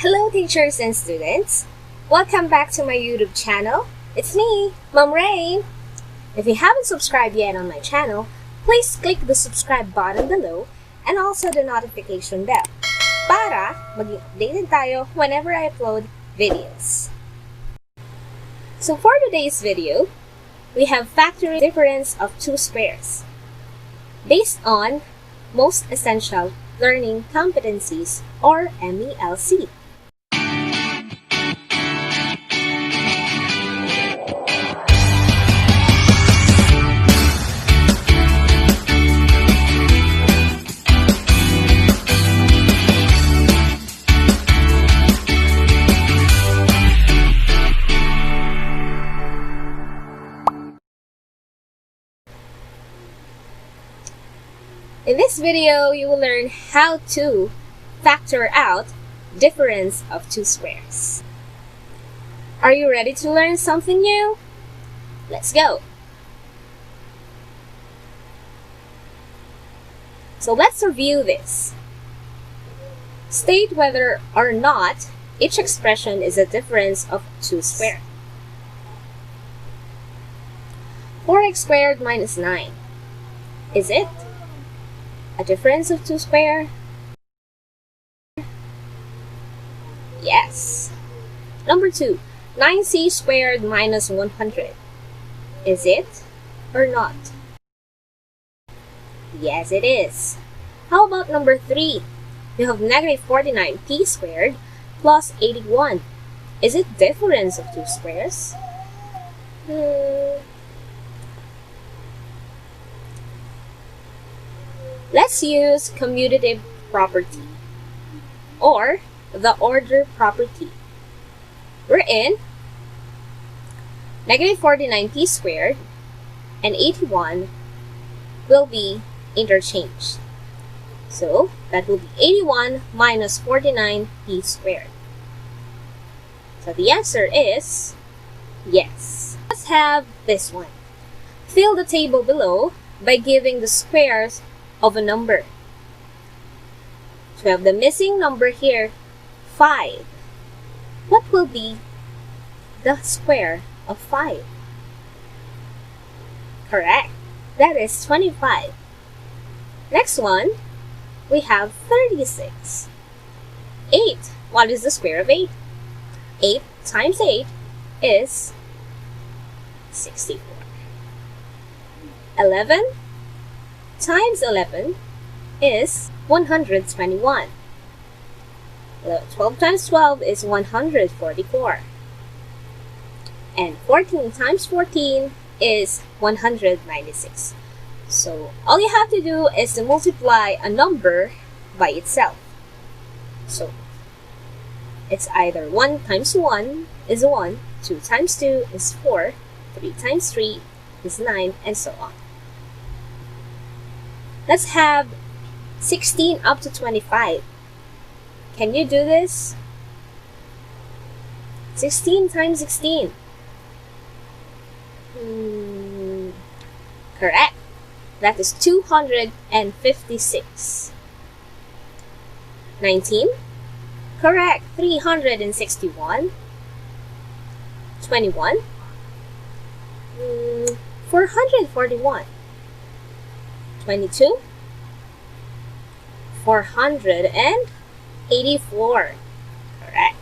Hello teachers and students! Welcome back to my YouTube channel. It's me, Ma'am Rein. If you haven't subscribed yet on my channel, please click the subscribe button below and also the notification bell para maging updated tayo whenever I upload videos. So for today's video, we have factoring difference of two squares based on most essential learning competencies or MELC. In this video, you will learn how to factor out difference of two squares. Are you ready to learn something new? Let's go! So let's review this. State whether or not each expression is a difference of two squares. 4x squared minus 9. Is it a difference of two squares? Yes. Number 2, 9c squared minus 100. Is it or not? Yes, it is. How about number 3? You have negative 49p squared plus 81. Is it difference of two squares? Let's use commutative property or the order property. We're in negative 49p squared and 81 will be interchanged. So that will be 81 minus 49p squared. So the answer is yes. Let's have this one. Fill the table below by giving the squares of a number. So we have the missing number here, 5. What will be the square of 5? Correct. That is 25. Next one, we have 36. 8. What is the square of 8? 8 times 8 is 64. 11 times 11 is 121. 12 times 12 is 144. And 14 times 14 is 196. So all you have to do is to multiply a number by itself. So it's either 1 times 1 is 1, 2 times 2 is 4, 3 times 3 is 9, and so on. Let's have 16 up to 25. Can you do this? 16 times 16. Correct. That is 256. 19. Correct. 361. 21. 441. 22, 484. Correct.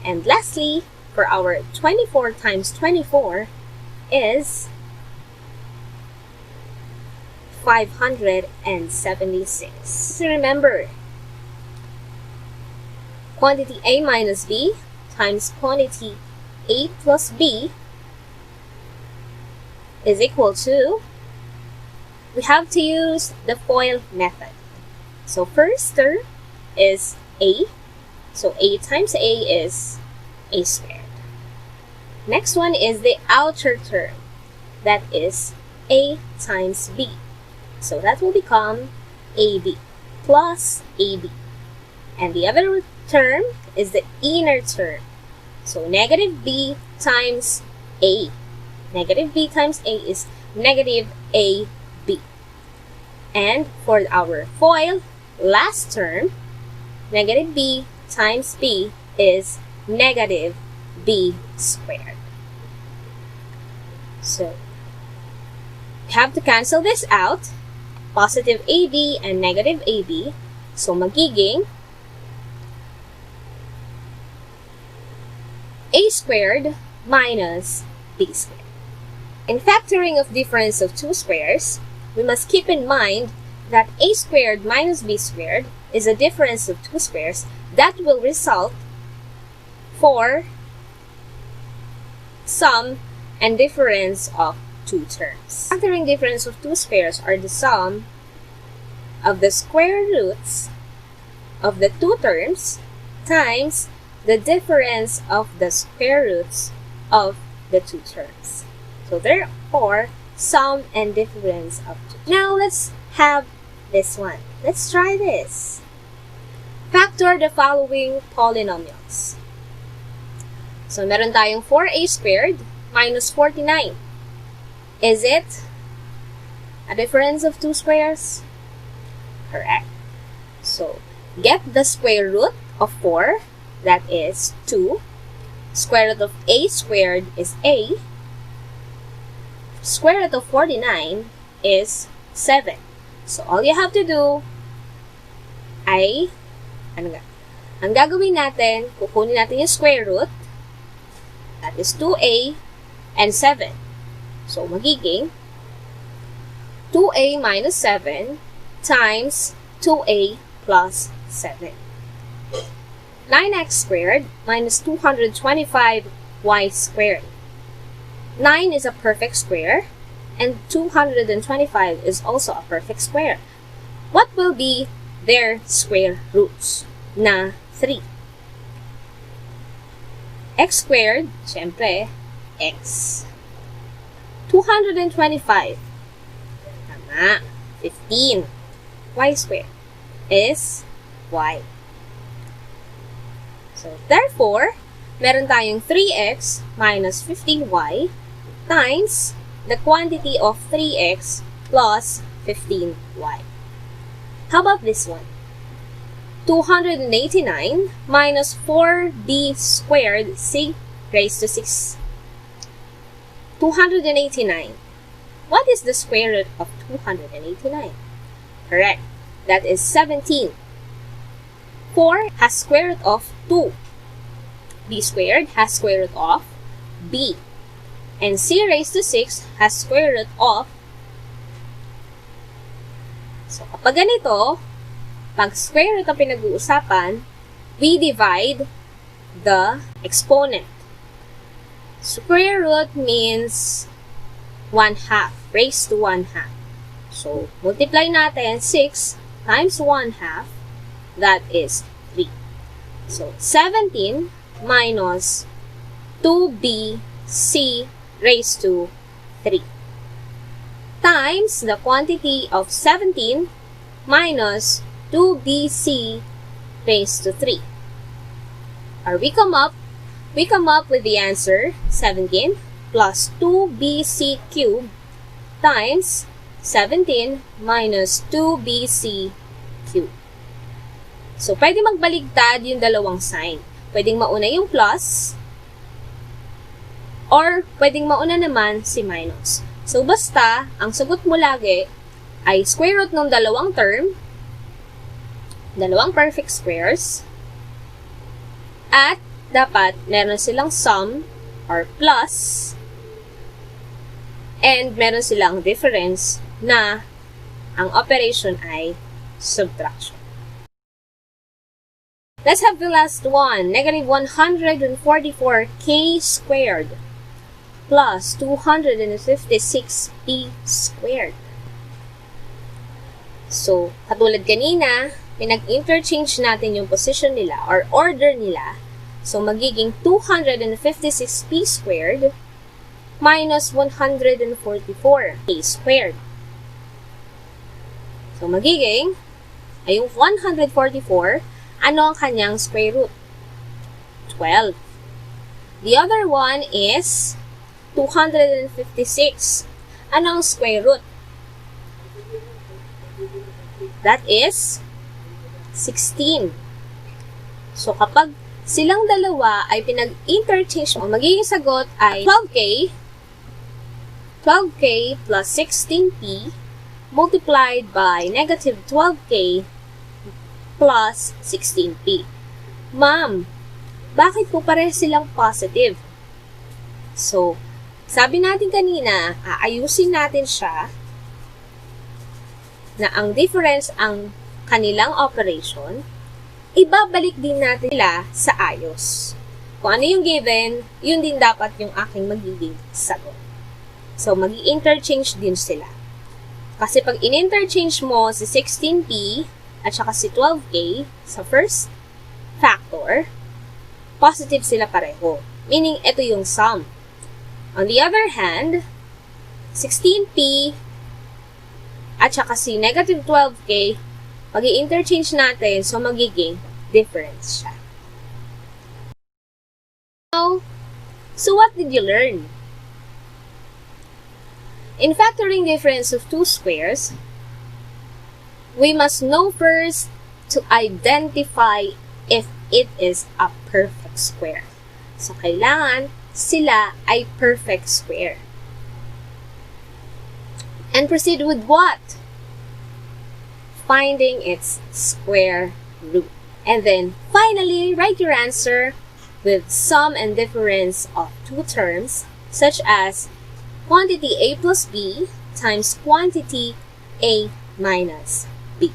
And lastly, for our 24 times 24 is 576. So remember, quantity A minus B times quantity A plus B is equal to, we have to use the FOIL method. So first term is A. So A times A is A squared. Next one is the outer term. That is A times B. So that will become AB plus AB. And the other term is the inner term. So negative B times A. Negative B times A is negative AB. And for our FOIL last term, negative b times b is negative b squared. So, we have to cancel this out. Positive ab and negative ab. So, magiging a squared minus b squared. In factoring of difference of two squares, we must keep in mind that a squared minus b squared is a difference of two squares that will result for sum and difference of two terms. Factoring difference of two squares are the sum of the square roots of the two terms times the difference of the square roots of the two terms. So therefore, sum and difference of two. Now let's have this one. Let's try this. Factor the following polynomials. So meron tayong 4a squared minus 49. Is it a difference of two squares? Correct. So get the square root of 4, that is 2. Square root of a squared is a. Square root of 49 is 7. So, all you have to do ay, ang gagawin natin, kukunin natin yung square root, that is 2a and 7. So, magiging 2a minus 7 times 2a plus 7. 9x squared minus 225y squared. 9 is a perfect square, and 225 is also a perfect square. What will be their square roots? Na 3. X squared, syempre, x. 225, tama, 15. Y squared is y. So, therefore, meron tayong 3x minus 15y times the quantity of 3x plus 15y. How about this one? 289 minus 4b squared c raised to 6. 289. What is the square root of 289? Correct. That is 17. 4 has square root of 2. b squared has square root of b. And c raised to 6 has square root of. So, kapag ganito, pag square root ang pinag-uusapan, we divide the exponent. Square root means 1/2, raised to 1/2. So, multiply natin 6 times 1/2, that is 3. So, 17 minus 2bc raised to 3 times the quantity of 17 minus 2bc raised to 3. Or we come up with the answer 17 plus 2bc cubed times 17 minus 2bc cubed. So, pwede magbaligtad yung dalawang sign. Pwedeng mauna yung plus, or pwedeng mauna naman si minus. So, basta, ang sagot mo lagi ay square root ng dalawang term, dalawang perfect squares, at dapat meron silang sum or plus, and meron silang difference na ang operation ay subtraction. Let's have the last one. Negative 144k squared plus 256p squared. So, katulad kanina, pinag-interchange natin yung position nila or order nila. So, magiging 256p squared minus 144k squared. So, magiging, ay yung 144, ano ang kanyang square root? 12. The other one is 256. Ano ang square root? That is 16. So, kapag silang dalawa ay pinag-interchange mo, magiging sagot ay 12k plus 16p multiplied by negative 12k plus 16p. Ma'am, bakit po pareho silang positive? So, sabi natin kanina, aayusin natin siya na ang difference ang kanilang operation, ibabalik din natin sila sa ayos. Kung ano yung given, yun din dapat yung aking magiging sagot. So, mag-interchange din sila. Kasi pag in-interchange mo si 16p at saka si 12k sa first factor, positive sila pareho. Meaning, ito yung sum. On the other hand, 16p at saka si negative 12k, mag-i-interchange natin, so magiging difference siya. So what did you learn? In factoring difference of two squares, we must know first to identify if it is a perfect square. So, kailangan sila ay perfect square. And proceed with what? Finding its square root. And then, finally, write your answer with sum and difference of two terms, such as quantity a plus b times quantity a minus b.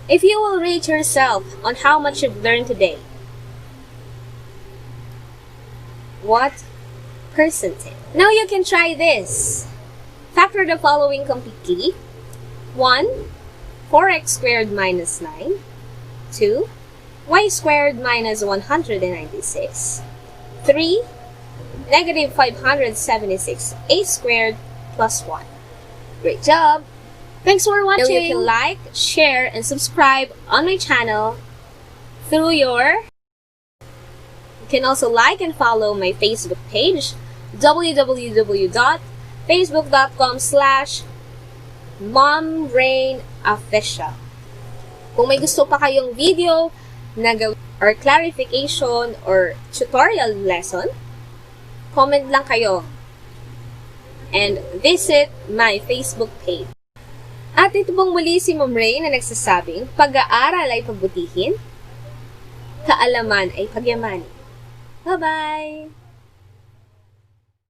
If you will rate yourself on how much you've learned today, what percentage? Now you can try this. Factor the following completely. 1, 4x squared minus 9. 2, y squared minus 196. 3, negative 576 a squared plus 1. Great job! Thanks for watching! Now you can like, share, and subscribe on my channel through your... You can also like and follow my Facebook page, www.facebook.com/momrainofficial. Kung may gusto pa kayong video na or clarification or tutorial lesson, comment lang kayo and visit my Facebook page. At ito pong muli si Ma'am Rein na nagsasabing, pag-aaral ay pagbutihin, kaalaman ay pagyamanin. Bye-bye!